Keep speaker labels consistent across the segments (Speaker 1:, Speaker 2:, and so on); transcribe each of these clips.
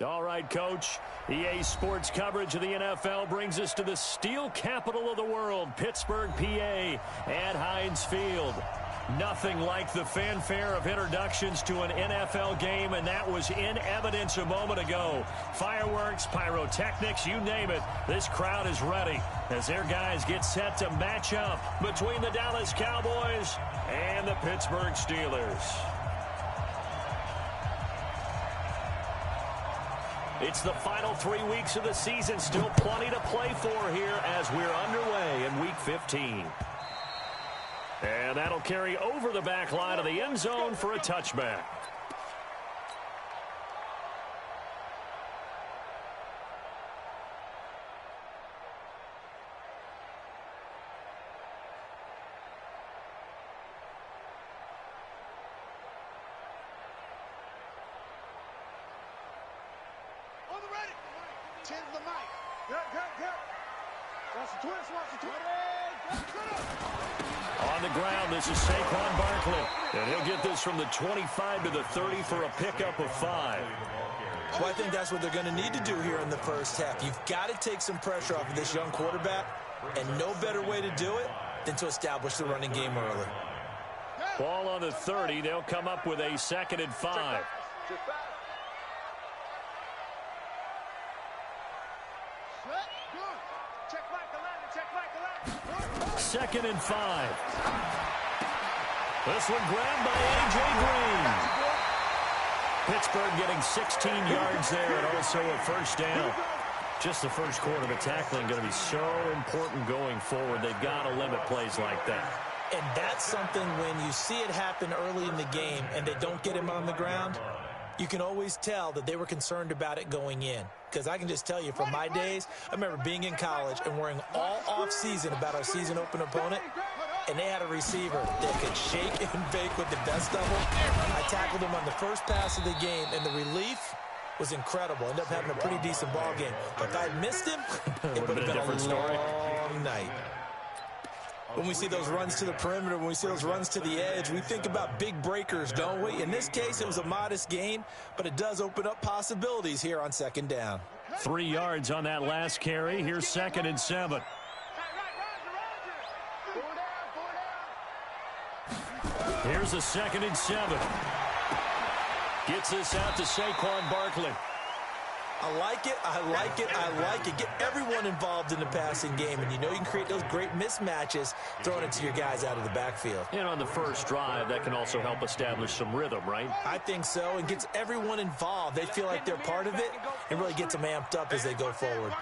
Speaker 1: All right, Coach. EA Sports coverage of the NFL brings us to the steel capital of the world, Pittsburgh, PA, at Heinz Field. Nothing like the fanfare of introductions to an NFL game, and that was in evidence a moment ago. Fireworks, pyrotechnics, you name it. This crowd is ready as their guys get set to match up between the Dallas Cowboys and the Pittsburgh Steelers. It's the final 3 weeks of the season. Still plenty to play for here as we're underway in Week 15. And that'll carry over the back line of the end zone for a touchback. On the ground, this is Saquon Barkley. And he'll get this from the 25 to the 30 for a pickup of 5.
Speaker 2: Well, I think that's what they're going to need to do here in the first half. You've got to take some pressure off of this young quarterback, and no better way to do it than to establish the running game early.
Speaker 1: Ball on the 30. They'll come up with a 2nd and 5. Second and 5. This one grabbed by A.J. Green. Pittsburgh getting 16 yards there and also a first down. Just the first quarter, the tackling going to be so important going forward. They've got to limit plays like that.
Speaker 2: And that's something when you see it happen early in the game and they don't get him on the ground, you can always tell that they were concerned about it going in. Because I can just tell you from my days, I remember being in college and worrying all off-season about our season opener opponent, and they had a receiver that could shake and bake with the best of them. I tackled him on the first pass of the game, and the relief was incredible. Ended up having a pretty decent ball game. But if I'd missed him, it would have been a different story. Long night. When we see those runs to the perimeter, when we see those runs to the edge, we think about big breakers, don't we? In this case, it was a modest gain, but it does open up possibilities here on 2nd down.
Speaker 1: 3 yards on that last carry. Here's 2nd and 7. Here's a 2nd and 7. Gets this out to Saquon Barkley.
Speaker 2: I like it, I like it, I like it. Get everyone involved in the passing game, and you know you can create those great mismatches throwing it to your guys out of the backfield.
Speaker 1: And on the first drive, that can also help establish some rhythm, right?
Speaker 2: I think so, and gets everyone involved. They feel like they're part of it, and really gets them amped up as they go forward.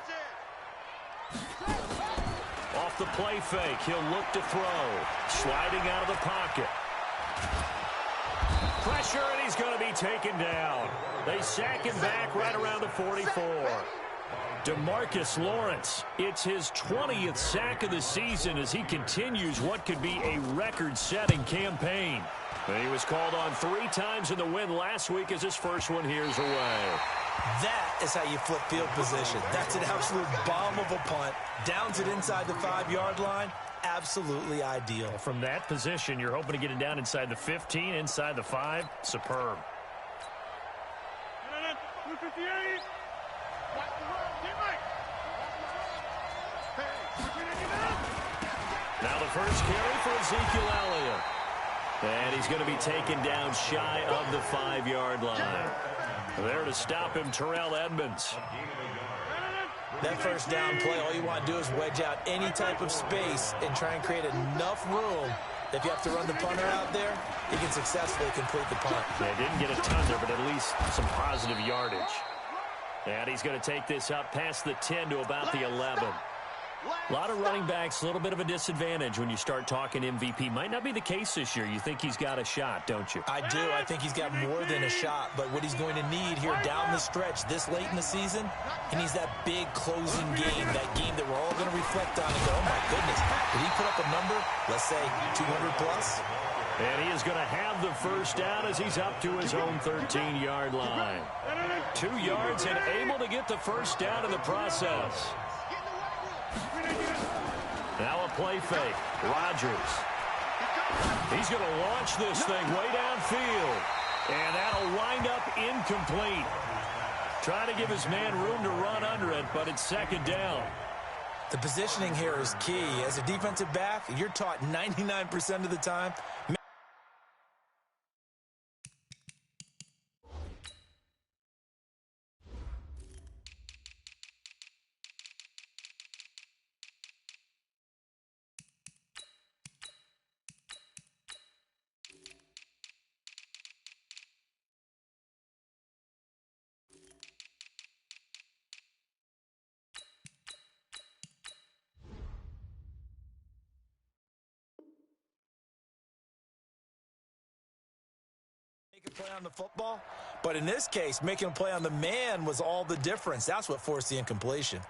Speaker 1: Off the play fake, he'll look to throw. Sliding out of the pocket. Pressure, and he's going to be taken down. They sack him back right around the 44. DeMarcus Lawrence, it's his 20th sack of the season as he continues what could be a record-setting campaign. And he was called on 3 times in the win last week as his first one here's away.
Speaker 2: That is how you flip field position. That's an absolute bomb of a punt. Downs it inside the 5-yard line. Absolutely ideal.
Speaker 1: From that position, you're hoping to get it down inside the 15, inside the 5. Superb. Now the first carry for Ezekiel Elliott. And he's going to be taken down shy of the 5-yard line. There to stop him, Terrell Edmonds.
Speaker 2: That first down play, all you want to do is wedge out any type of space and try and create enough room that if you have to run the punter out there, he can successfully complete the punt.
Speaker 1: They didn't get a ton there, but at least some positive yardage. And he's going to take this up past the 10 to about the 11. A lot of running backs, a little bit of a disadvantage when you start talking MVP. Might not be the case this year. You think he's got a shot, don't you?
Speaker 2: I do. I think he's got more than a shot. But what he's going to need here down the stretch this late in the season, he needs that big closing game, that game that we're all going to reflect on and go, oh, my goodness, did he put up a number, let's say, 200 plus?
Speaker 1: And he is going to have the first down as he's up to his own 13-yard line. 2 yards and able to get the first down in the process. Now a play fake. Rodgers. He's going to launch this thing way downfield. And that'll wind up incomplete. Trying to give his man room to run under it, but it's second down.
Speaker 2: The positioning here is key. As a defensive back, you're taught 99% of the time. Make a play on the football, but in this case, making a play on the man was all the difference. That's what forced the incompletion.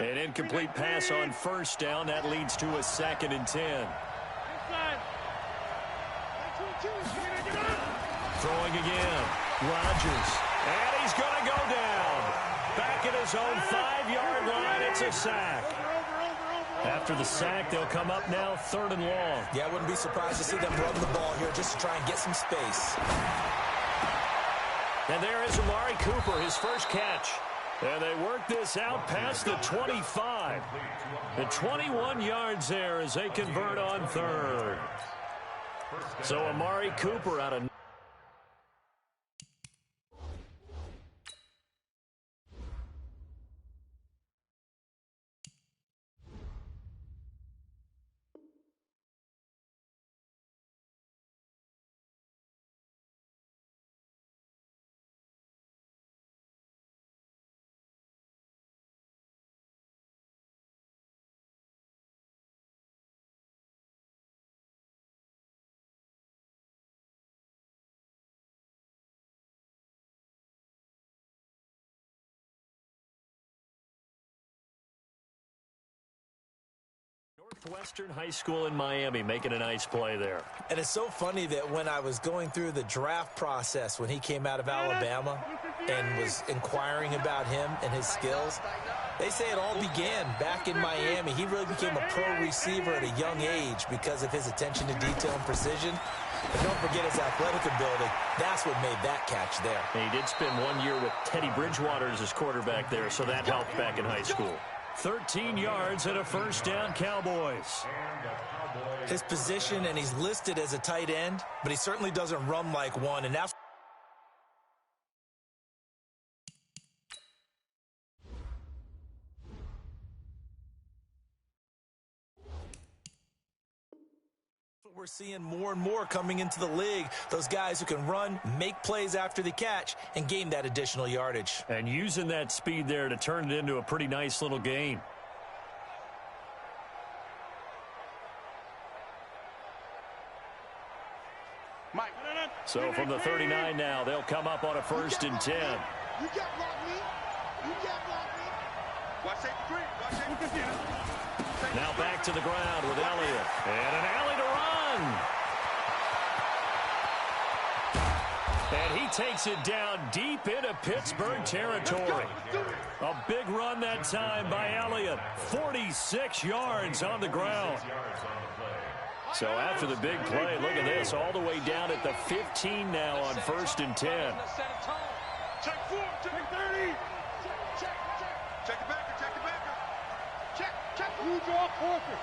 Speaker 1: An incomplete pass on first down. That leads to a 2nd and 10. Throwing again. Rodgers. And he's going to go down. Back at his own 5-yard line. It's a sack. After the sack, they'll come up now 3rd and long.
Speaker 2: Yeah, I wouldn't be surprised to see them run the ball here just to try and get some space.
Speaker 1: And there is Amari Cooper, his first catch. And they work this out past the 25. The 21 yards there as they convert on 3rd. So Amari Cooper out of... Northwestern High School in Miami making a nice play there.
Speaker 2: And it's so funny that when I was going through the draft process when he came out of Alabama and was inquiring about him and his skills, they say it all began back in Miami. He really became a pro receiver at a young age because of his attention to detail and precision. But don't forget his athletic ability. That's what made that catch there.
Speaker 1: And he did spend 1 year with Teddy Bridgewater as his quarterback there, so that helped back in high school. 13 yards and a first down, Cowboys.
Speaker 2: His position, and he's listed as a tight end, but he certainly doesn't run like one, and that's what we're seeing more and more coming into the league. Those guys who can run, make plays after the catch, and gain that additional yardage.
Speaker 1: And using that speed there to turn it into a pretty nice little gain. So from the 39 now, they'll come up on a 1st and 10.
Speaker 3: You can't block me. You can't block me. Watch safety three. Watch safety three.
Speaker 1: Now back to the ground with Elliott. And an alley to run. And he takes it down deep into Pittsburgh territory. A big run that time by Elliott. 46 yards on the ground. So after the big play, look at this, all the way down at the 15 now on 1st and 10.
Speaker 3: Check 4, check 30. Check the backer, check the backer. Check. Who draw forfeit?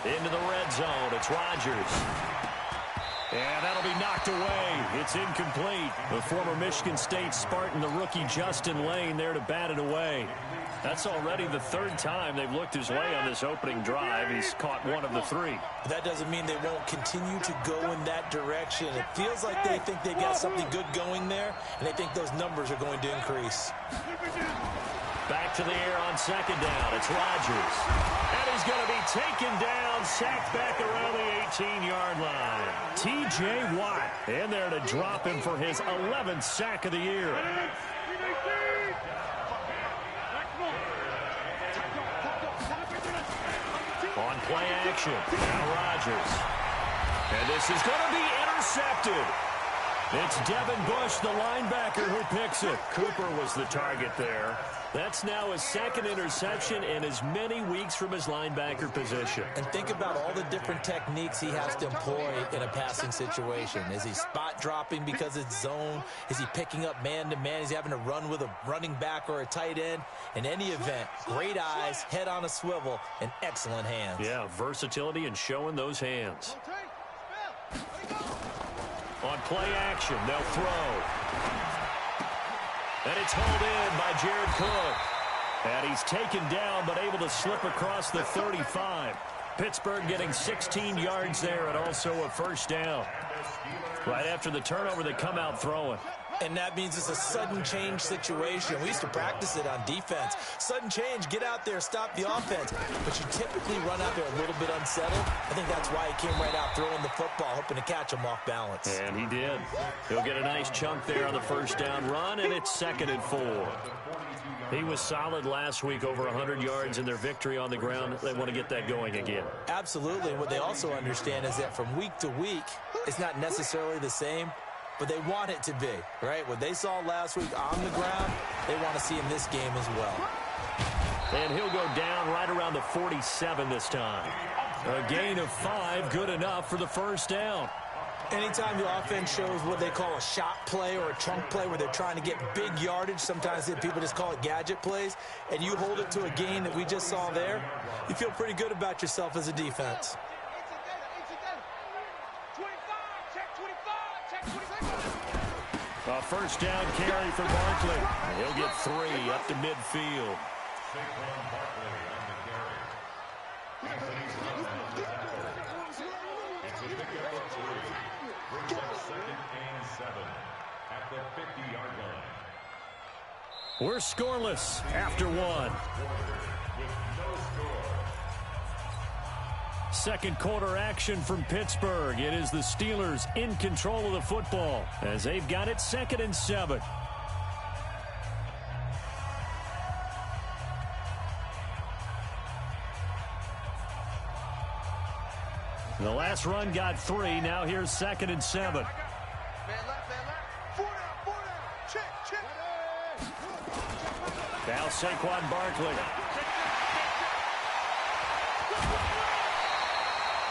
Speaker 1: Into the red zone, it's Rodgers. And that'll be knocked away. It's incomplete. The former Michigan State Spartan, the rookie Justin Lane, there to bat it away. That's already the 3rd time they've looked his way on this opening drive. He's caught 1 of the 3.
Speaker 2: That doesn't mean they won't continue to go in that direction. It feels like they think they've got something good going there, and they think those numbers are going to increase.
Speaker 1: Back to the air on 2nd down. It's Rodgers. And he's going to be taken down, sacked back around the 18-yard line. T.J. Watt in there to drop him for his 11th sack of the year. On play action, now Rodgers. And this is going to be intercepted. It's Devin Bush, the linebacker, who picks it. Cooper was the target there. That's now his second interception in as many weeks from his linebacker position.
Speaker 2: And think about all the different techniques he has to employ in a passing situation. Is he spot dropping because it's zone? Is he picking up man-to-man? Is he having to run with a running back or a tight end? In any event, great eyes, head on a swivel, and excellent hands.
Speaker 1: Yeah, versatility and showing those hands. On play action, they'll throw. And it's hauled in by Jared Cook. And he's taken down but able to slip across the 35. Pittsburgh getting 16 yards there and also a first down. Right after the turnover, they come out throwing.
Speaker 2: And that means it's a sudden change situation. We used to practice it on defense. Sudden change, get out there, stop the offense. But you typically run out there a little bit unsettled. I think that's why he came right out throwing the football, hoping to catch him off balance.
Speaker 1: And he did. He'll get a nice chunk there on the first down run, and it's 2nd and 4. He was solid last week, over 100 yards in their victory on the ground. They want to get that going again.
Speaker 2: Absolutely. And what they also understand is that from week to week, it's not necessarily the same, but they want it to be, right? What they saw last week on the ground, they want to see in this game as well.
Speaker 1: And he'll go down right around the 47 this time. A gain of 5, good enough for the first down.
Speaker 2: Anytime the offense shows what they call a shot play or a chunk play where they're trying to get big yardage, sometimes people just call it gadget plays, and you hold it to a gain that we just saw there, you feel pretty good about yourself as a defense.
Speaker 1: A first down carry for Barkley. He'll get 3 up to midfield. We're scoreless after 1. Second quarter action from Pittsburgh. It is the Steelers in control of the football as they've got it 2nd and 7. The last run got 3. Now here's 2nd and 7.
Speaker 3: Man left. 4 down. Check.
Speaker 1: Now Saquon Barkley.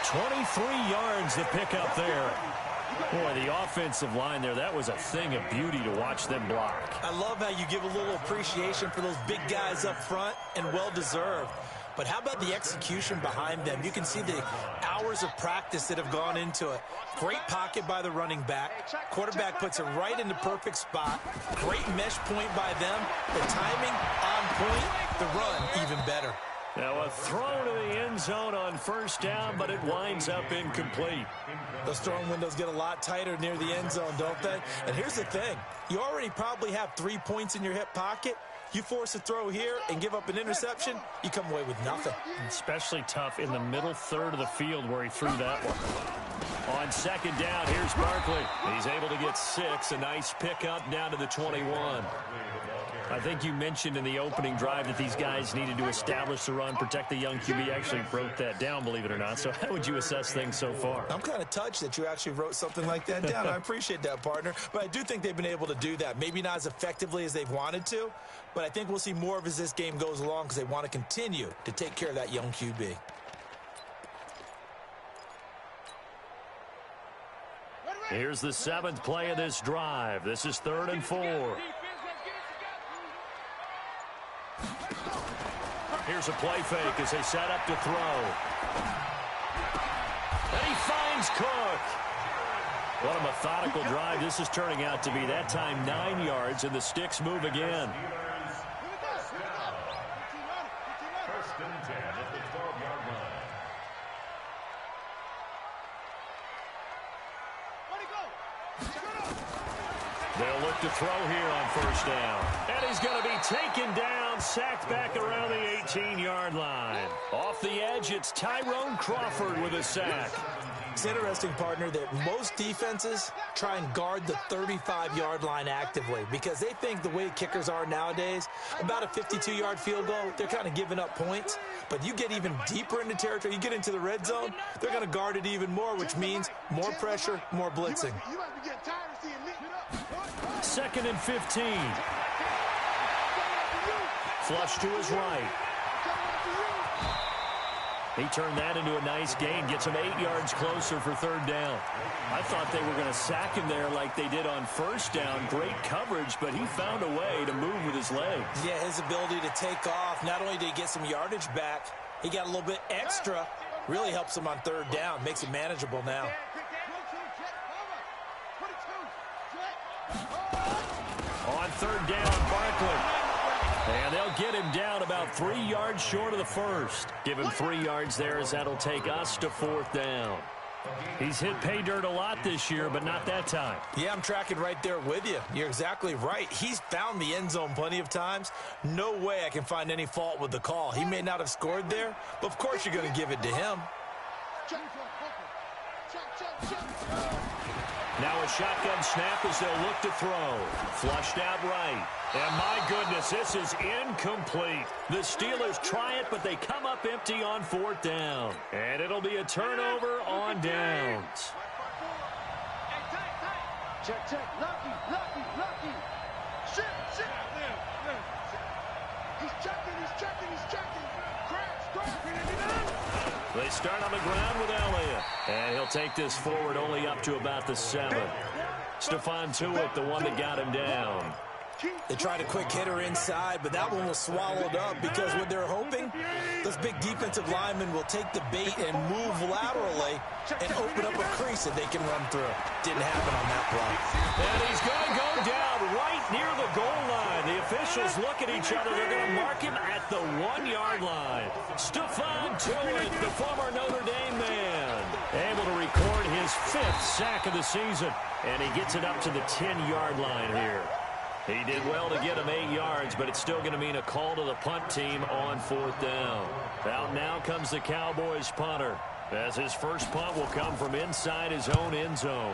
Speaker 1: 23 yards to pick up there. Boy, the offensive line there, that was a thing of beauty to watch them block.
Speaker 2: I love how you give a little appreciation for those big guys up front, and well-deserved. But how about the execution behind them? You can see the hours of practice that have gone into it. Great pocket by the running back. Quarterback puts it right in the perfect spot. Great mesh point by them. The timing on point. The run even better.
Speaker 1: Now a throw to the end zone on first down, but it winds up incomplete.
Speaker 2: Those throwing windows get a lot tighter near the end zone, don't they? And here's the thing. You already probably have 3 points in your hip pocket. You force a throw here and give up an interception, you come away with nothing.
Speaker 1: Especially tough in the middle third of the field where he threw that one. On second down, here's Barkley. He's able to get 6. A nice pickup down to the 21. I think you mentioned in the opening drive that these guys needed to establish the run, protect the young QB. Actually wrote that down, believe it or not. So how would you assess things so far?
Speaker 2: I'm kind of touched that you actually wrote something like that down. I appreciate that, partner. But I do think they've been able to do that. Maybe not as effectively as they've wanted to, but I think we'll see more of as this game goes along because they want to continue to take care of that young QB.
Speaker 1: Here's the 7th play of this drive. This is 3rd and 4. Here's a play fake as they set up to throw. And he finds Cook. What a methodical drive this is turning out to be. That time 9 yards, and the sticks move again.
Speaker 3: First and 10 at the 12-yard line.
Speaker 1: They'll look to throw here on first down. And he's going to be taken down, sacked back around the 18-yard line. Off the edge, it's Tyrone Crawford with a sack.
Speaker 2: It's interesting, partner, that most defenses try and guard the 35-yard line actively because they think the way kickers are nowadays, about a 52-yard field goal, they're kind of giving up points. But you get even deeper into territory, you get into the red zone, they're going to guard it even more, which means more pressure, more blitzing.
Speaker 3: You might be getting tired of seeing Nick
Speaker 1: 2nd and 15. Flush to his right. He turned that into a nice gain, gets him 8 yards closer for 3rd down. I thought they were going to sack him there like they did on 1st down. Great coverage, but he found a way to move with his legs.
Speaker 2: Yeah, his ability to take off, not only did he get some yardage back, he got a little bit extra. Really helps him on 3rd down, makes it manageable now.
Speaker 1: On 3rd down, Barkley. And they'll get him down about 3 yards short of the first. Give him 3 yards there as that'll take us to 4th down. He's hit pay dirt a lot this year, but not that time.
Speaker 2: Yeah, I'm tracking right there with you. You're exactly right. He's found the end zone plenty of times. No way I can find any fault with the call. He may not have scored there, but of course you're going to give it to him.
Speaker 1: Now a shotgun snap as they'll look to throw. Flushed out right. And my goodness, this is incomplete. The Steelers try it, but they come up empty on 4th down. And it'll be a turnover on downs.
Speaker 3: Check, check. Lucky. Shit. He's checking. Crash.
Speaker 1: They start on the ground with Elliott. And he'll take this forward only up to about the 7. Stephon Tuitt, the one that got him down.
Speaker 2: They tried a quick hitter inside, but that one was swallowed up because what they're hoping, this big defensive lineman will take the bait and move laterally and open up a crease that they can run through. Didn't happen on that play.
Speaker 1: And he's going to go down right near the goal line. The officials look at each other. They're going to mark him at the 1-yard line. Stephon Tuitt, the former Notre Dame man, able to record his 5th sack of the season. And he gets it up to the 10-yard line here. He did well to get him 8 yards, but it's still going to mean a call to the punt team on 4th down. Out now comes the Cowboys punter, as his first punt will come from inside his own end zone.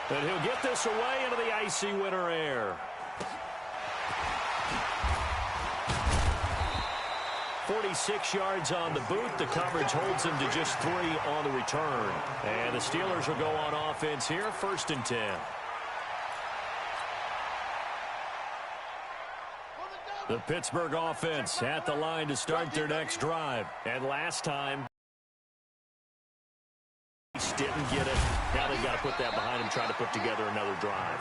Speaker 1: And he'll get this away into the icy winter air. 46 yards on the boot. The coverage holds him to just 3 on the return. And the Steelers will go on offense here, 1st and 10. The Pittsburgh offense at the line to start their next drive. And last time, didn't get it. Now they've got to put that behind him, try to put together another drive.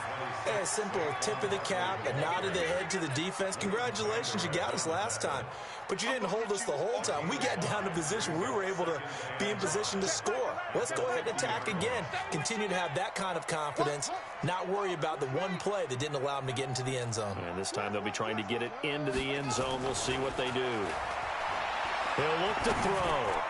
Speaker 2: A simple tip of the cap, a nod of the head to the defense. Congratulations, you got us last time. But you didn't hold us the whole time. We got down to position. We were able to be in position to score. Let's go ahead and attack again. Continue to have that kind of confidence. Not worry about the one play that didn't allow them to get into the end zone.
Speaker 1: And this time they'll be trying to get it into the end zone. We'll see what they do. He'll look to throw.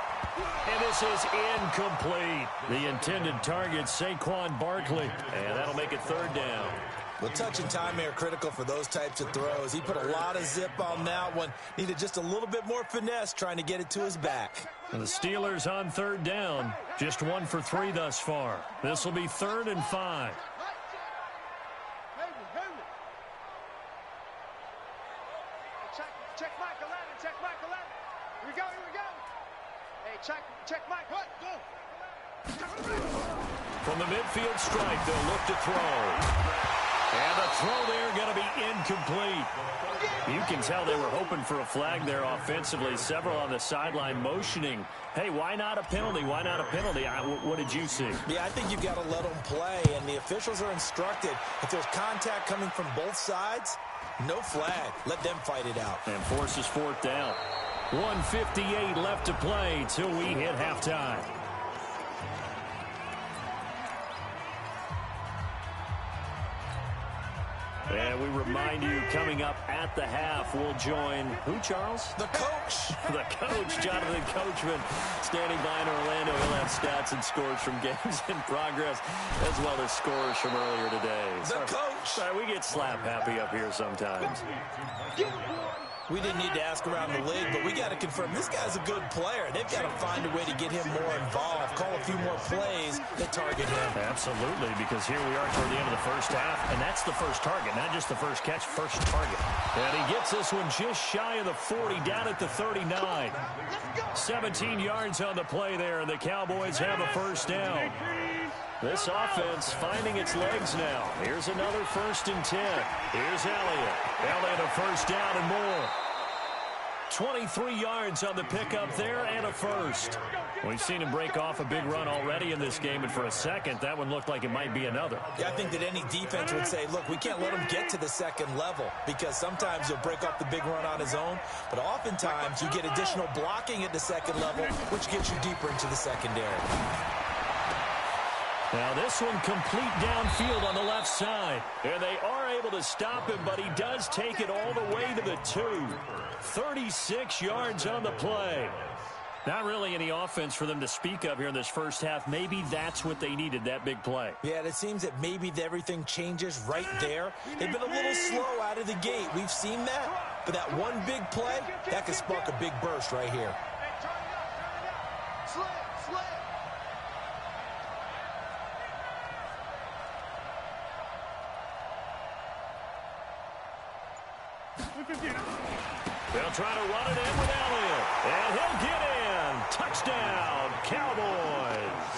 Speaker 1: And this is incomplete. The intended target, Saquon Barkley. And that'll make it 3rd down.
Speaker 2: Well, touch and timing are critical for those types of throws. He put a lot of zip on that one. Needed just a little bit more finesse trying to get it to his back.
Speaker 1: And the Steelers on 3rd down. Just 1 for 3 thus far. This will be 3rd and 5.
Speaker 3: Check Michael Allen. Here we go. Hey, check Mike. What? Go.
Speaker 1: From the midfield stripe, they'll look to throw. And the throw there going to be incomplete. You can tell they were hoping for a flag there offensively. Several on the sideline motioning. Hey, why not a penalty? Why not a penalty? What did you see?
Speaker 2: Yeah, I think you've got to let them play, and the officials are instructed. If there's contact coming from both sides, no flag. Let them fight it out.
Speaker 1: And forces 4th down. 1:58 left to play till we hit halftime. And we remind you, coming up at the half, we'll join who, Charles?
Speaker 2: The coach.
Speaker 1: The coach, Jonathan Coachman, standing by in Orlando. He'll have stats and scores from games in progress, as well as scores from earlier today.
Speaker 2: The coach.
Speaker 1: Sorry, we get slap happy up here sometimes.
Speaker 2: We didn't need to ask around the league, but we got to confirm this guy's a good player. They've got to find a way to get him more involved, call a few more plays that target him.
Speaker 1: Absolutely, because here we are toward the end of the first half, and that's the first target, not just the first catch, first target. And he gets this one just shy of the 40, down at the 39. 17 yards on the play there, and the Cowboys have a first down. This offense finding its legs now. Here's another 1st and 10. Here's Elliott. Elliott a first down and more. 23 yards on the pickup there and a first. We've seen him break off a big run already in this game, and for a second, that one looked like it might be another.
Speaker 2: Yeah, I think that any defense would say, look, we can't let him get to the second level, because sometimes he'll break off the big run on his own, but oftentimes you get additional blocking at the second level, which gets you deeper into the secondary.
Speaker 1: Now this one complete downfield on the left side. And they are able to stop him, but he does take it all the way to the 2. 36 yards on the play. Not really any offense for them to speak of here in this first half. Maybe that's what they needed, that big play.
Speaker 2: Yeah, it seems that maybe everything changes right there. They've been a little slow out of the gate. We've seen that. But that one big play, that could spark a big burst right here.
Speaker 1: They'll try to run it in with Elliott. And he'll get in. Touchdown, Cowboys.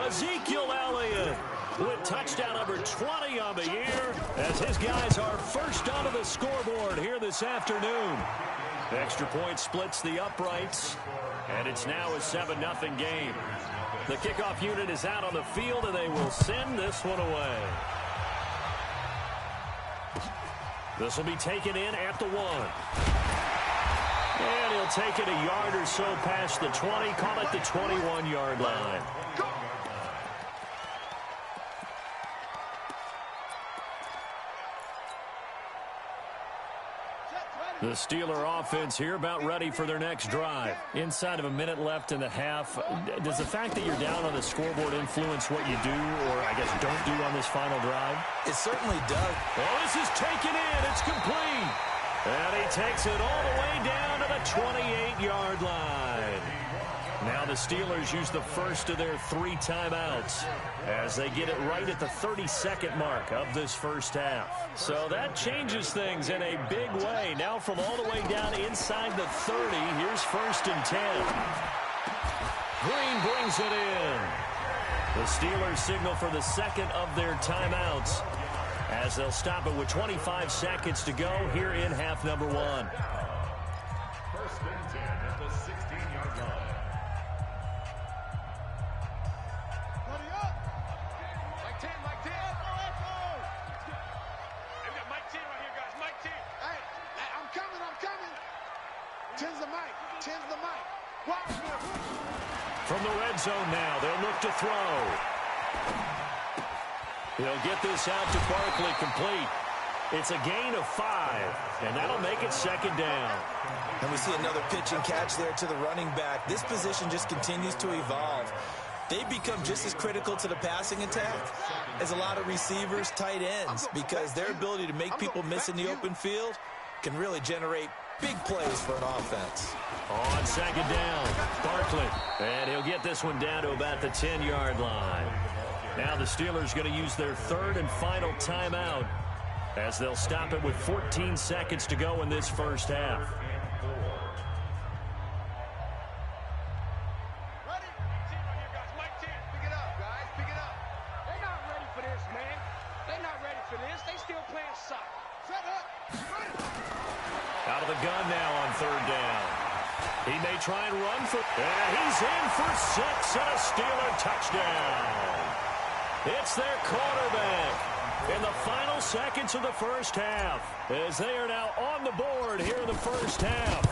Speaker 1: Ezekiel Elliott with touchdown number 20 on the year as his guys are first onto the scoreboard here this afternoon. Extra point splits the uprights, and it's now a 7-0 game. The kickoff unit is out on the field, and they will send this one away. This will be taken in at the 1. And he'll take it a yard or so past the 20, call it the 21-yard line. The Steeler offense here about ready for their next drive. Inside of a minute left in the half. Does the fact that you're down on the scoreboard influence what you do, or I guess don't do on this final drive?
Speaker 2: It certainly does.
Speaker 1: Oh, this is taken in. It's complete. And he takes it all the way down to the 28-yard line. Now the Steelers use the first of their 3 timeouts as they get it right at the 32nd mark of this first half. So that changes things in a big way. Now from all the way down inside the 30, here's 1st and 10. Green brings it in. The Steelers signal for the second of their timeouts as they'll stop it with 25 seconds to go here in half number 1.
Speaker 3: 1st and 10 at the 16-yard line.
Speaker 1: From the red zone now, they'll look to throw. He'll get this out to Barkley complete. It's a gain of 5, and that'll make it 2nd down.
Speaker 2: And we see another pitch and catch there to the running back. This position just continues to evolve. They become just as critical to the passing attack as a lot of receivers, tight ends, because their ability to make people miss in the open field can really generate big plays for an offense.
Speaker 1: On 2nd down, Barkley. And he'll get this one down to about the 10-yard line. Now the Steelers going to use their 3rd and final timeout as they'll stop it with 14 seconds to go in this first half. Out of the gun now on 3rd down. He may try and run for... And he's in for 6 and a Steeler touchdown. It's their quarterback in the final seconds of the first half as they are now on the board here in the first half.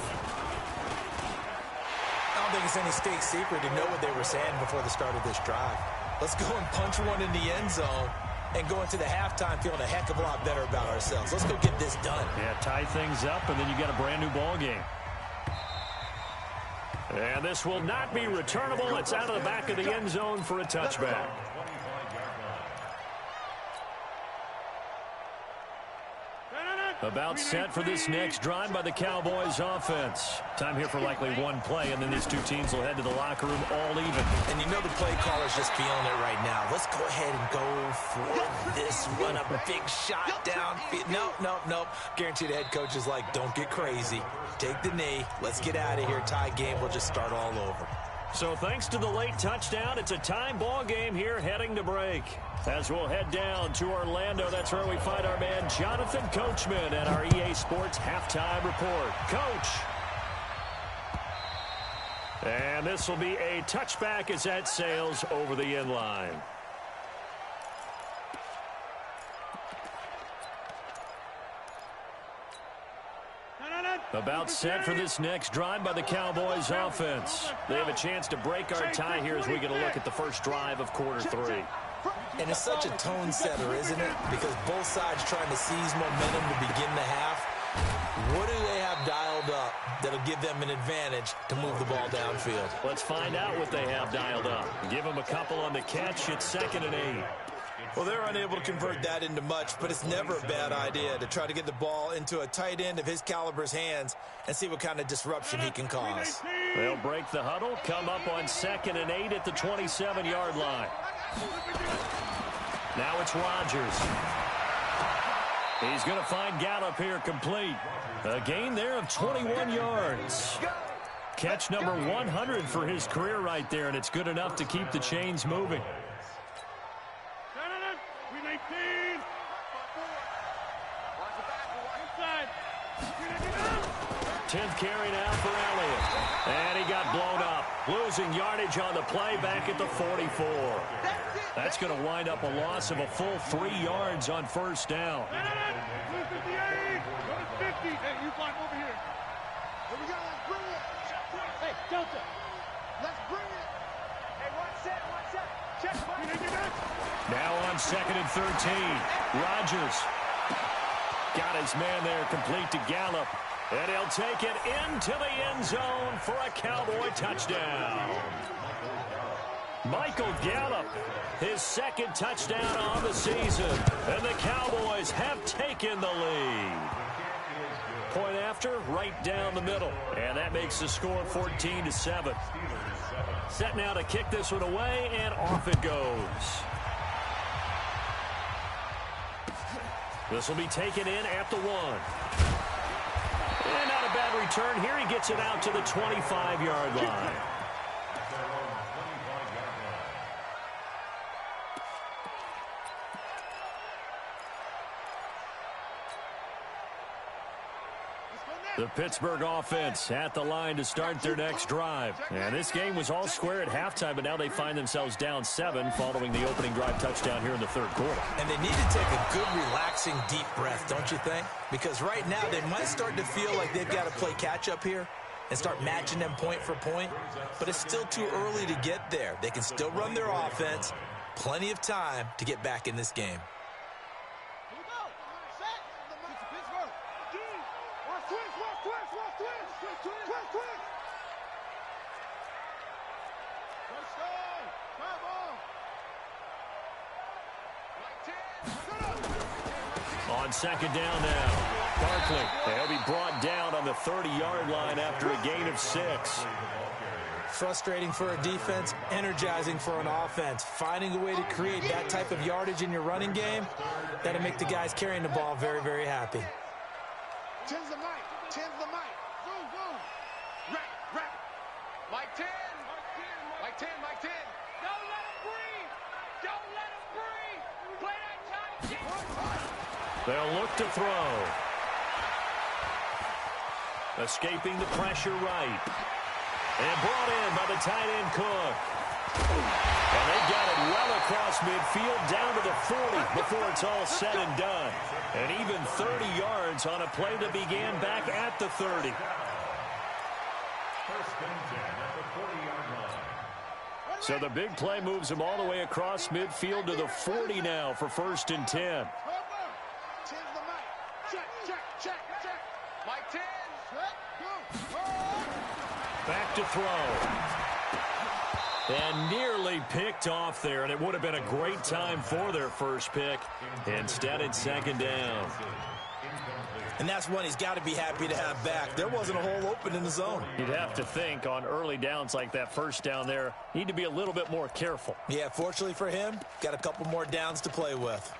Speaker 2: I don't think it's any state secret to know what they were saying before the start of this drive. Let's go and punch one in the end zone and go into the halftime feeling a heck of a lot better about ourselves. Let's go get this done.
Speaker 1: Yeah, tie things up, and then you got a brand new ball game. And this will not be returnable. It's out of the back of the end zone for a touchback. About set for this next drive by the Cowboys offense. Time here for likely one play, and then these two teams will head to the locker room all even.
Speaker 2: And you know the play caller's just feeling it right now. Let's go ahead and go for this one. A big shot down. Nope. Guarantee the head coach is like, don't get crazy. Take the knee. Let's get out of here. Tie game. We'll just start all over.
Speaker 1: So thanks to the late touchdown, it's a time ball game here heading to break. As we'll head down to Orlando, that's where we find our man Jonathan Coachman at our EA Sports Halftime Report. Coach. And this will be a touchback as that sails over the end line. About set for this next drive by the Cowboys offense. They have a chance to break our tie here as we get a look at the first drive of quarter 3.
Speaker 2: And it's such a tone setter, isn't it? Because both sides trying to seize momentum to begin the half. What do they have dialed up that'll give them an advantage to move the ball downfield?
Speaker 1: Let's find out what they have dialed up. Give them a couple on the catch. It's 2nd and 8.
Speaker 2: Well, they're unable to convert that into much, but it's never a bad idea to try to get the ball into a tight end of his caliber's hands and see what kind of disruption he can cause.
Speaker 1: They'll break the huddle, come up on 2nd and 8 at the 27-yard line. Now it's Rodgers. He's going to find Gallup here complete. A gain there of 21 yards. Catch number 100 for his career right there, and it's good enough to keep the chains moving. 10th carry now for Elliott. And he got blown up. Losing yardage on the play back at the 44. That's going to wind up a loss of a full 3 yards on first down.
Speaker 3: 58. Go to 50. Hey, you climb over here. Here we go. Let's bring it. Hey, Delta. Let's bring it. Hey, one set. Check.
Speaker 1: Now on 2nd and 13. Rodgers got his man there complete to Gallup. And he'll take it into the end zone for a Cowboy touchdown. Michael Gallup, his 2nd touchdown on the season. And the Cowboys have taken the lead. Point after, right down the middle. And that makes the score 14-7. Set now to kick this one away, and off it goes. This will be taken in at the 1. And not a bad return here. He gets it out to the 25-yard line. The Pittsburgh offense at the line to start their next drive. And this game was all square at halftime, but now they find themselves down 7 following the opening drive touchdown here in the 3rd quarter.
Speaker 2: And they need to take a good, relaxing, deep breath, don't you think? Because right now they might start to feel like they've got to play catch-up here and start matching them point for point. But it's still too early to get there. They can still run their offense. Plenty of time to get back in this game.
Speaker 1: On 2nd down now. Barkley, he'll be brought down on the 30-yard line after a gain of 6.
Speaker 2: Frustrating for a defense, energizing for an offense. Finding a way to create that type of yardage in your running game, that'll make the guys carrying the ball very, very happy.
Speaker 3: 10's the mic. 10's the mic. Boom. Rap. Mike 10. Mike 10. Don't let him breathe. Play that time.
Speaker 1: They'll look to throw. Escaping the pressure right. And brought in by the tight end Cook. And they got it well across midfield down to the 40 before it's all said and done. And even 30 yards on a play that began back at the 30. So the big play moves them all the way across midfield to the 40 now for 1st and 10.
Speaker 3: Check. Mike 10.
Speaker 1: Back to throw. And nearly picked off there, and it would have been a great time for their first pick. Instead, it's 2nd down.
Speaker 2: And that's one he's got to be happy to have back. There wasn't a hole open in the zone.
Speaker 1: You'd have to think on early downs like that first down there, need to be a little bit more careful.
Speaker 2: Yeah, fortunately for him, got a couple more downs to play with.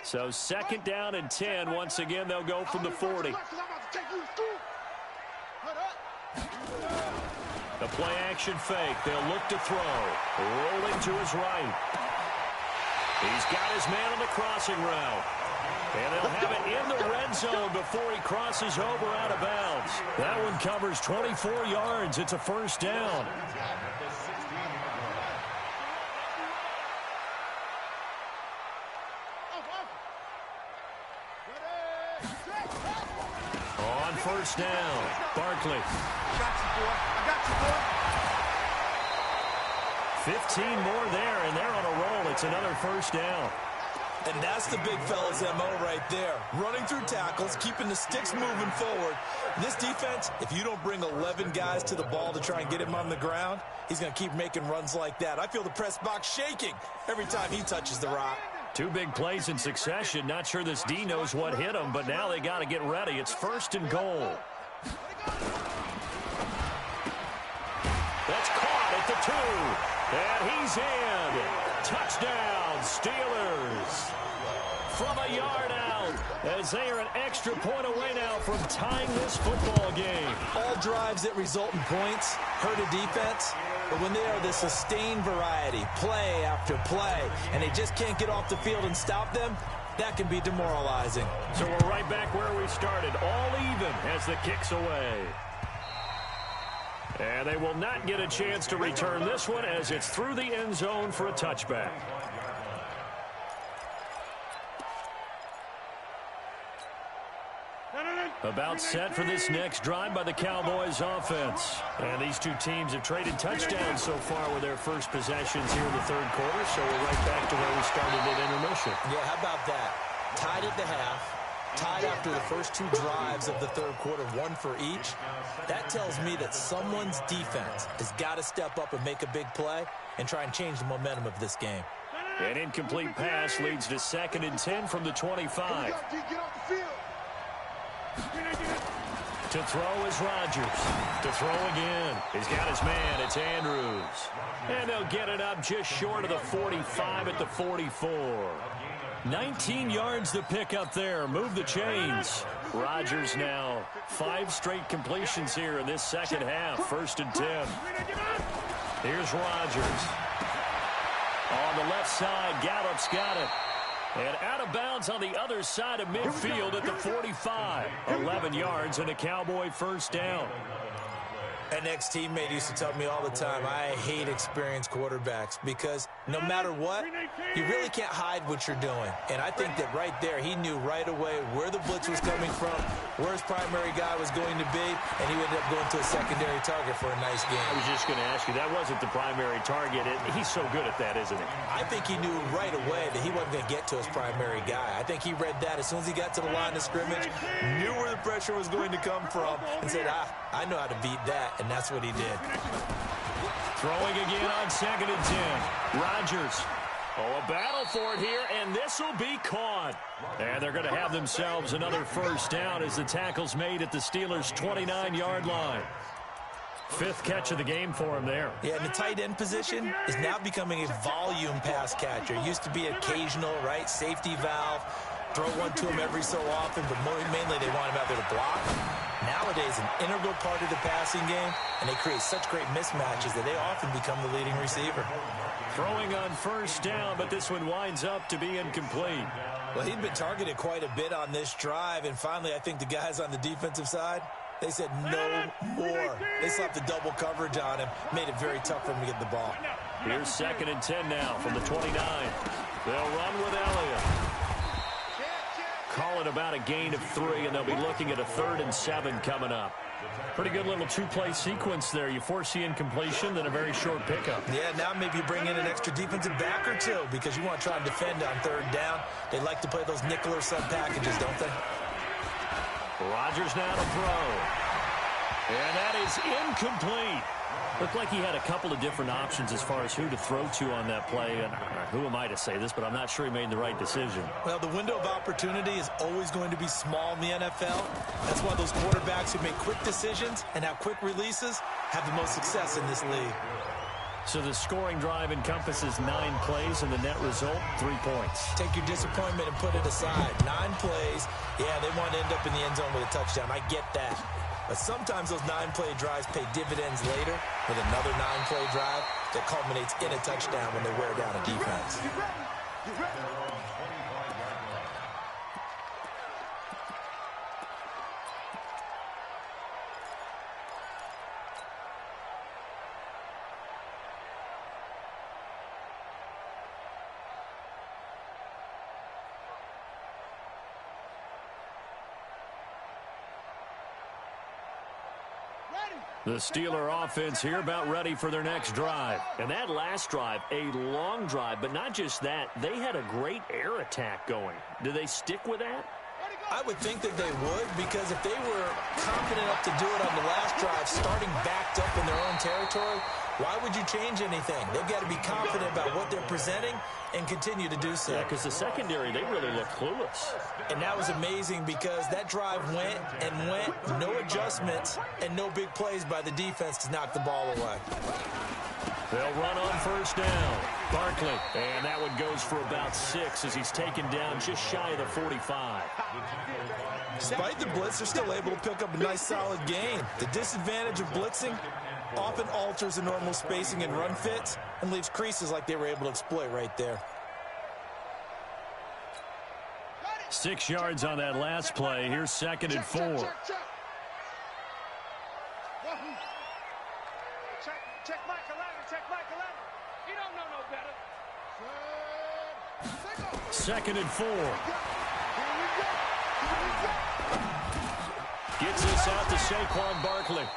Speaker 1: So 2nd down and 10. Once again, they'll go from the 40. A play-action fake. They'll look to throw. Rolling to his right. He's got his man on the crossing route. And they'll have it in the red zone before he crosses over out of bounds. That one covers 24 yards. It's a first down. On first down, Barkley.
Speaker 3: Got you, boy. I got you, boy.
Speaker 1: 15 more there, and they're on a roll. It's another first down.
Speaker 2: And that's the big fella's MO right there. Running through tackles, keeping the sticks moving forward. This defense, if you don't bring 11 guys to the ball to try and get him on the ground, he's going to keep making runs like that. I feel the press box shaking every time he touches the rock.
Speaker 1: Two big plays in succession. Not sure this D knows what hit him, but now they got to get ready. It's first and goal. That's caught at the 2. And he's in. Touchdown, Steelers. From a yard out, as they are an extra point away now from tying this football game.
Speaker 2: All drives that result in points hurt a defense, but when they are the sustained variety, play after play, and they just can't get off the field and stop them, that can be demoralizing.
Speaker 1: So we're right back where we started, all even as the kick's away. And they will not get a chance to return this one as it's through the end zone for a touchback. About set for this next drive by the Cowboys offense. And these two teams have traded touchdowns so far with their first possessions here in the third quarter, so we're right back to where we started at intermission.
Speaker 2: Yeah, how about that? Tied at the half. Tied after the first two drives of the third quarter, one for each. That tells me that someone's defense has got to step up and make a big play and try and change the momentum of this game.
Speaker 1: An incomplete pass leads to 2nd and 10 from the 25. To throw is Rodgers. To throw again. He's got his man. It's Andrews. And they'll get it up just short of the 45 at the 44. 19 yards to pick up there. Move the chains. Rodgers now 5 straight completions here in this second half. 1st and 10. Here's Rodgers. On the left side, Gallup's got it. And out of bounds on the other side of midfield at the 45. 11 yards and a Cowboy first down.
Speaker 2: An ex-teammate used to tell me all the time, I hate experienced quarterbacks because no matter what, you really can't hide what you're doing. And I think that right there, he knew right away where the blitz was coming from, where his primary guy was going to be, and he ended up going to a secondary target for a nice game.
Speaker 1: I was just going to ask you, that wasn't the primary target. He's so good at that, isn't he?
Speaker 2: I think he knew right away that he wasn't going to get to his primary guy. I think he read that as soon as he got to the line of scrimmage, knew where the pressure was going to come from, and said, I know how to beat that. And that's what he did.
Speaker 1: Throwing again on 2nd and 10. Rodgers. Oh, a battle for it here, and this will be caught. And they're going to have themselves another first down as the tackle's made at the Steelers' 29-yard line. 5th catch of the game for him there.
Speaker 2: Yeah, and the tight end position is now becoming a volume pass catcher. It used to be occasional, right, safety valve. Throw one to him every so often, but mainly they want him out there to block. Nowadays, an integral part of the passing game, and they create such great mismatches that they often become the leading receiver.
Speaker 1: Throwing on first down, but this one winds up to be incomplete.
Speaker 2: Well, he'd been targeted quite a bit on this drive, and finally I think the guys on the defensive side, they said no more. They slapped the double coverage on him, made it very tough for him to get the ball.
Speaker 1: Here's 2nd and 10 now from the 29. They'll run with Elliott. Call it about a gain of 3, and they'll be looking at a 3rd and 7 coming up. Pretty good little 2-play sequence there. You force the incompletion, then a very short pickup.
Speaker 2: Yeah, now maybe you bring in an extra defensive back or two because you want to try and defend on 3rd down. They like to play those nickel or sub packages, don't they?
Speaker 1: Rodgers now to throw. And that is incomplete. Looked like he had a couple of different options as far as who to throw to on that play. And who am I to say this, but I'm not sure he made the right decision.
Speaker 2: Well, the window of opportunity is always going to be small in the NFL. That's why those quarterbacks who make quick decisions and have quick releases have the most success in this league.
Speaker 1: So the scoring drive encompasses 9 plays, and the net result, 3 points.
Speaker 2: Take your disappointment and put it aside. 9 plays. Yeah, they want to end up in the end zone with a touchdown. I get that. 2nd and 10 now But sometimes those 9-play drives pay dividends later with another 9-play drive that culminates in a touchdown when they wear down a defense.
Speaker 1: The Steeler offense here about ready for their next drive. And that last drive, a long drive, but not just that, they had a great air attack going. Do they stick with that?
Speaker 2: I would think that they would, because if they were confident enough to do it on the last drive, starting backed up in their own territory, why would you change anything? They've got to be confident about what they're presenting and continue to do so.
Speaker 1: Yeah, because the secondary, they really look clueless.
Speaker 2: And that was amazing because that drive went and went, no adjustments, and no big plays by the defense to knock the ball away.
Speaker 1: They'll run on first down. Barkley, and that one goes for about 6 as he's taken down just shy of the 45.
Speaker 2: Despite the blitz, they're still able to pick up a nice solid gain. The disadvantage of blitzing often alters the normal spacing and run fits and leaves creases like they were able to exploit right there.
Speaker 1: 6 yards on that last play. Here's 2nd and 4.
Speaker 3: Check Michael Allen. Check Michael Allen. He don't know no better.
Speaker 1: 2nd and 4. Gets this out to Saquon Barkley.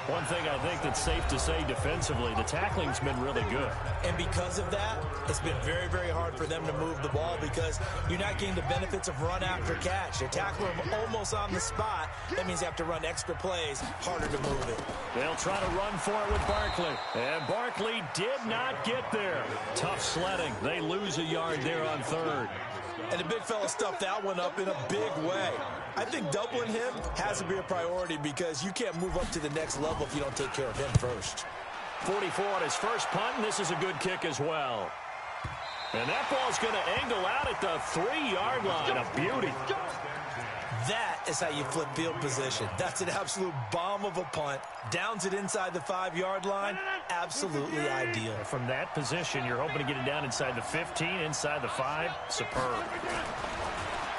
Speaker 1: One thing I think that's safe to say defensively, the tackling's been really good.
Speaker 2: And because of that, it's been very, very hard for them to move the ball because you're not getting the benefits of run after catch. They're tackling them almost on the spot. That means you have to run extra plays, harder to move it.
Speaker 1: They'll try to run for it with Barkley. And Barkley did not get there. Tough sledding. They lose a yard there on 3rd.
Speaker 2: And the big fella stuffed that one up in a big way. I think doubling him has to be a priority because you can't move up to the next level if you don't take care of him first.
Speaker 1: 44 on his first punt, and this is a good kick as well. And that ball's going to angle out at the 3-yard line. A beauty.
Speaker 2: That is how you flip field position. That's an absolute bomb of a punt. Downs it inside the 5-yard line. Absolutely ideal.
Speaker 1: From that position, you're hoping to get it down inside the 15, inside the 5. Superb.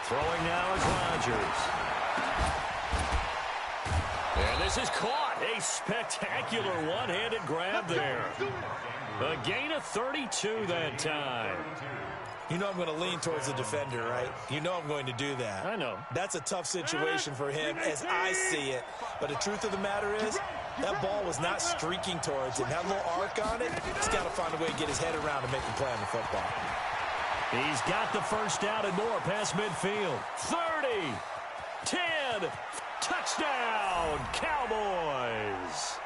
Speaker 1: Throwing now is Rodgers. And this is caught. A spectacular one-handed grab there. A gain of 32 that time.
Speaker 2: You know I'm going to lean towards the defender, right? You know I'm going to do that.
Speaker 1: I know.
Speaker 2: That's a tough situation for him as I see it. But the truth of the matter is, that ball was not streaking towards him. Had a little arc on it. He's got to find a way to get his head around and make a play on the football.
Speaker 1: He's got the first down and more past midfield. 30, 10, touchdown, Cowboys.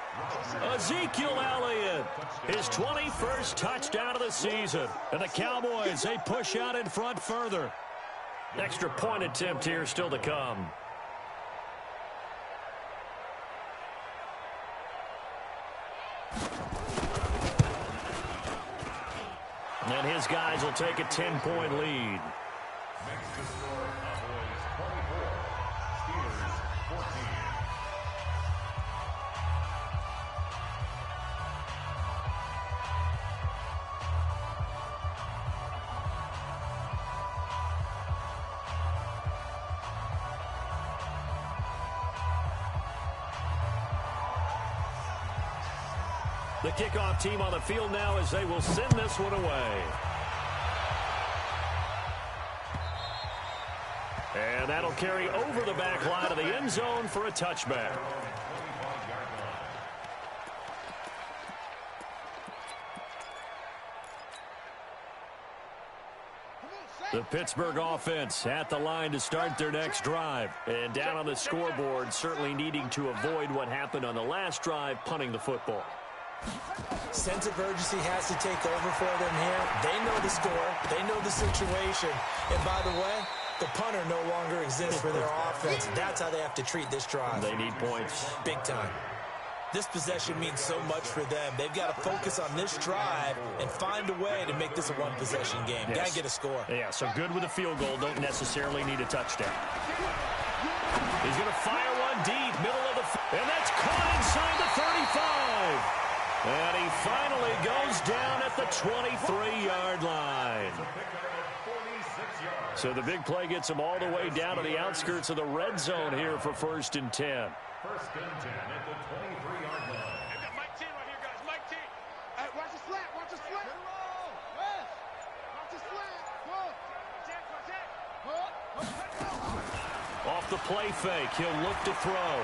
Speaker 1: Ezekiel Elliott, his 21st touchdown of the season. And the Cowboys, they push out in front further. Extra point attempt here still to come. And his guys will take a 10-point lead. The kickoff team on the field now as they will send this one away. And that'll carry over the back line of the end zone for a touchback. The Pittsburgh offense at the line to start their next drive. And down on the scoreboard, certainly needing to avoid what happened on the last drive, punting the football.
Speaker 2: Sense of urgency has to take over for them here. They know the score. They know the situation. And by the way, the punter no longer exists for their offense. That's how they have to treat this drive.
Speaker 1: They need points.
Speaker 2: Big time. This possession means so much for them. They've got to focus on this drive and find a way to make this a one-possession game.
Speaker 1: Yes.
Speaker 2: Got to get a score.
Speaker 1: Yeah, so good with a field goal. Don't necessarily need a touchdown. He's going to fire one deep. 23-yard line. So the big play gets them all the way down to the outskirts of the red zone here for 1st and 10.
Speaker 4: First and 10 at the 23-yard line.
Speaker 3: I've got Mike T right here, guys. Mike T. Hey, watch the slant. Watch the slant. Yes. Watch the slant.
Speaker 1: Off the play fake, he'll look to throw.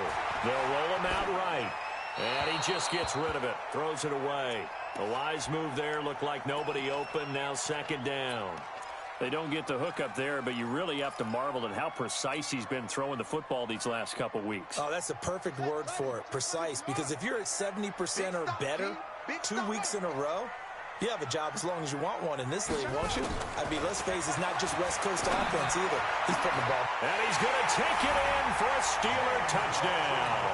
Speaker 1: They'll roll him out right. And he just gets rid of it. Throws it away. A wise move there. Looked like nobody open. Now 2nd down. They don't get the hook up there, but you really have to marvel at how precise he's been throwing the football these last couple weeks.
Speaker 2: Oh, that's a perfect word for it, precise, because if you're at 70% or better 2 weeks in a row, you have a job as long as you want one in this league, won't you? I mean, let's face it, it's not just West Coast offense either. He's putting the ball.
Speaker 1: And he's going to take it in for a Steeler touchdown.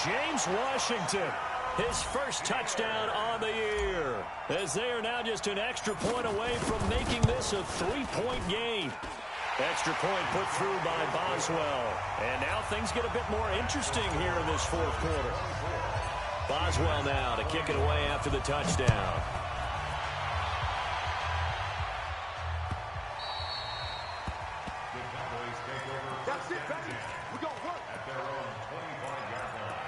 Speaker 1: James Washington, his first touchdown on the year, as they are now just an extra point away from making this a 3-point game. Extra point put through by Boswell. And now things get a bit more interesting here in this 4th quarter. Boswell now to kick it away after the touchdown.
Speaker 3: That's it, baby. We're going to work.
Speaker 4: At their own 25-yard line.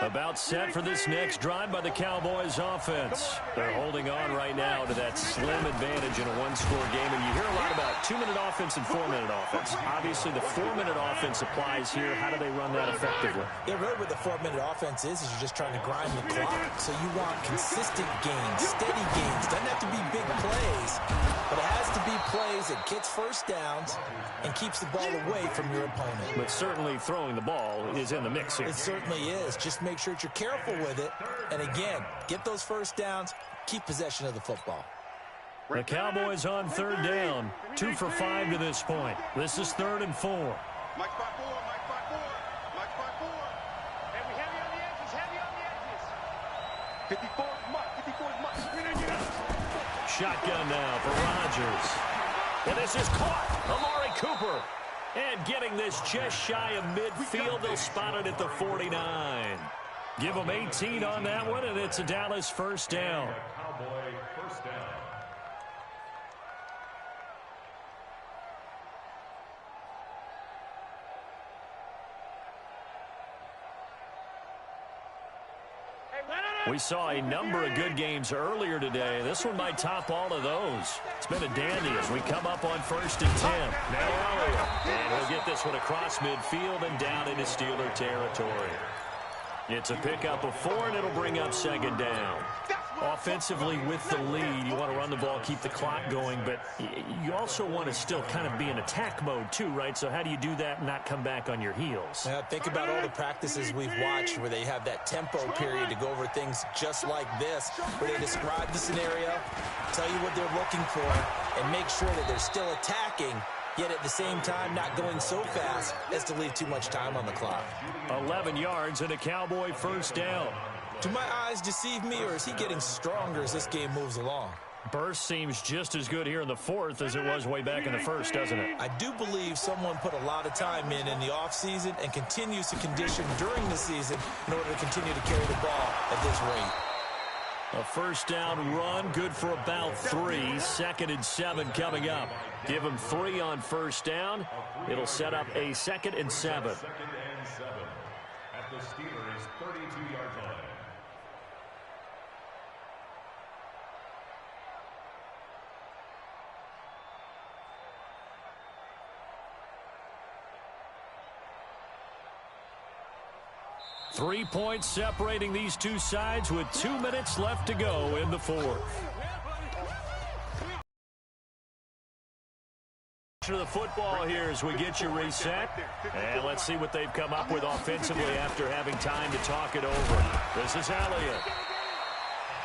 Speaker 1: About set for this next drive by the Cowboys offense. They're holding on right now to that slim advantage in a one-score game. And you hear a lot about 2-minute offense and 4-minute offense. Obviously, the 4-minute offense applies here. How do they run that effectively?
Speaker 2: Yeah, really what the 4-minute offense is you're just trying to grind the clock. So you want consistent gains, steady gains. Doesn't have to be big plays, but it has to be plays that gets first downs and keeps the ball away from your opponent.
Speaker 1: But certainly throwing the ball is in the mix here.
Speaker 2: It certainly is. Just make sure that you're careful with it. And again, get those first downs, keep possession of the football.
Speaker 1: The Cowboys on 3rd down, 2 for 5 to this point. This is 3rd and 4.
Speaker 3: Mike 5-4, Mike 5-4, Mike 5-4. And we heavy on the edges, heavy on the edges. 54 is Mike, 54 is Mike.
Speaker 1: Shotgun now for Rodgers. And this is caught. Amari Cooper. And getting this just shy of midfield, they'll spot it at the 49. Give them 18 on that one, and it's a Dallas 1st down.
Speaker 4: Cowboy 1st down.
Speaker 1: We saw a number of good games earlier today. This one might top all of those. It's been a dandy as we come up on 1st and 10. Now Elliott. And he'll get this one across midfield and down into Steeler territory. It's a pickup of 4, and it'll bring up 2nd down. Offensively with the lead, you want to run the ball, keep the clock going, but you also want to still kind of be in attack mode too, right? So how do you do that and not come back on your heels?
Speaker 2: Now, think about all the practices we've watched where they have that tempo period to go over things just like this, where they describe the scenario, tell you what they're looking for, and make sure that they're still attacking, yet at the same time not going so fast as to leave too much time on the clock.
Speaker 1: 11 yards and a Cowboy 1st down.
Speaker 2: Do my eyes deceive me, or is he getting stronger as this game moves along?
Speaker 1: Burst seems just as good here in the 4th as it was way back in the 1st, doesn't it?
Speaker 2: I do believe someone put a lot of time in the offseason and continues to condition during the season in order to continue to carry the ball at this rate.
Speaker 1: A 1st down run, good for about 3. 2nd and 7 coming up. Give him 3 on 1st down. It'll set up a 2nd and 7.
Speaker 4: 2nd and 7 at the Steelers' 32-yard line.
Speaker 1: Three points separating these two sides with 2 minutes left to go in the 4th. To the football here as we get you reset. And let's see what they've come up with offensively after having time to talk it over. This is Elliott.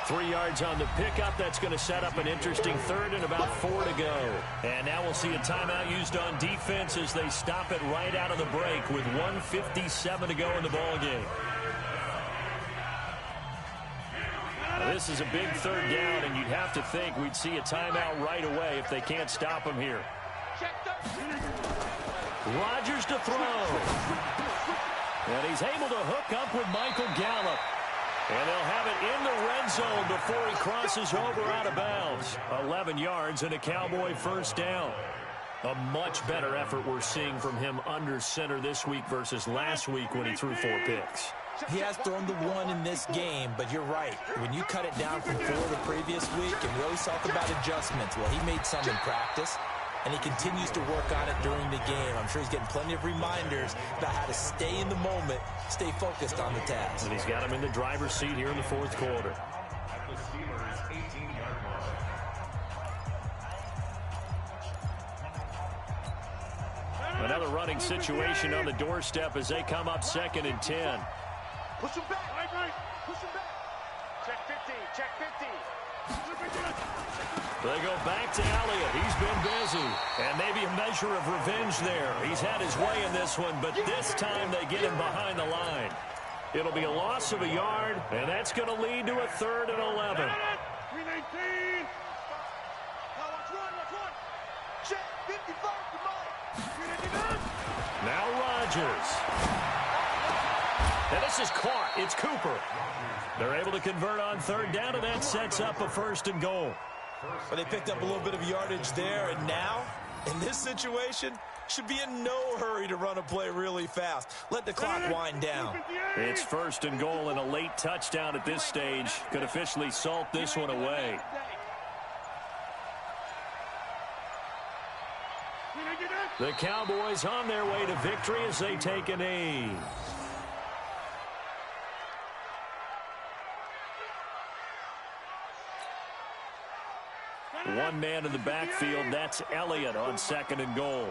Speaker 1: 3 yards on the pickup. That's going to set up an interesting 3rd and about 4 to go. And now we'll see a timeout used on defense as they stop it right out of the break with 1:57 to go in the ballgame. This is a big 3rd down, and you'd have to think we'd see a timeout right away if they can't stop them here. Rodgers to throw. And he's able to hook up with Michael Gallup. And they'll have it in the red zone before he crosses over out of bounds. 11 yards and a Cowboy first down. A much better effort we're seeing from him under center this week versus last week when he threw 4 picks.
Speaker 2: He has thrown the 1 in this game, but you're right. When you cut it down from 4 the previous week, and we always talk about adjustments, well, he made some in practice, and he continues to work on it during the game. I'm sure he's getting plenty of reminders about how to stay in the moment, stay focused on the task.
Speaker 1: And he's got him in the driver's seat here in the 4th quarter.
Speaker 4: At the Steelers' 18-yard line.
Speaker 1: Another running situation on the doorstep as they come up 2nd and 10.
Speaker 3: Push him back. Right. Push him back. Check 50. Check 50.
Speaker 1: They go back to Elliott. He's been busy. And maybe a measure of revenge there. He's had his way in this one, but this time they get him behind the line. It'll be a loss of a yard, and that's going to lead to a 3rd and 11.
Speaker 3: 319. Now watch one. Check 55.
Speaker 1: Now Rodgers. And this is caught. It's Cooper. They're able to convert on 3rd down, and that sets up a 1st and goal.
Speaker 2: Well, they picked up a little bit of yardage there, and now, in this situation, should be in no hurry to run a play really fast. Let the clock wind down.
Speaker 1: It's 1st and goal, and a late touchdown at this stage could officially salt this one away. The Cowboys on their way to victory as they take a knee. One man in the backfield. That's Elliott on 2nd and goal.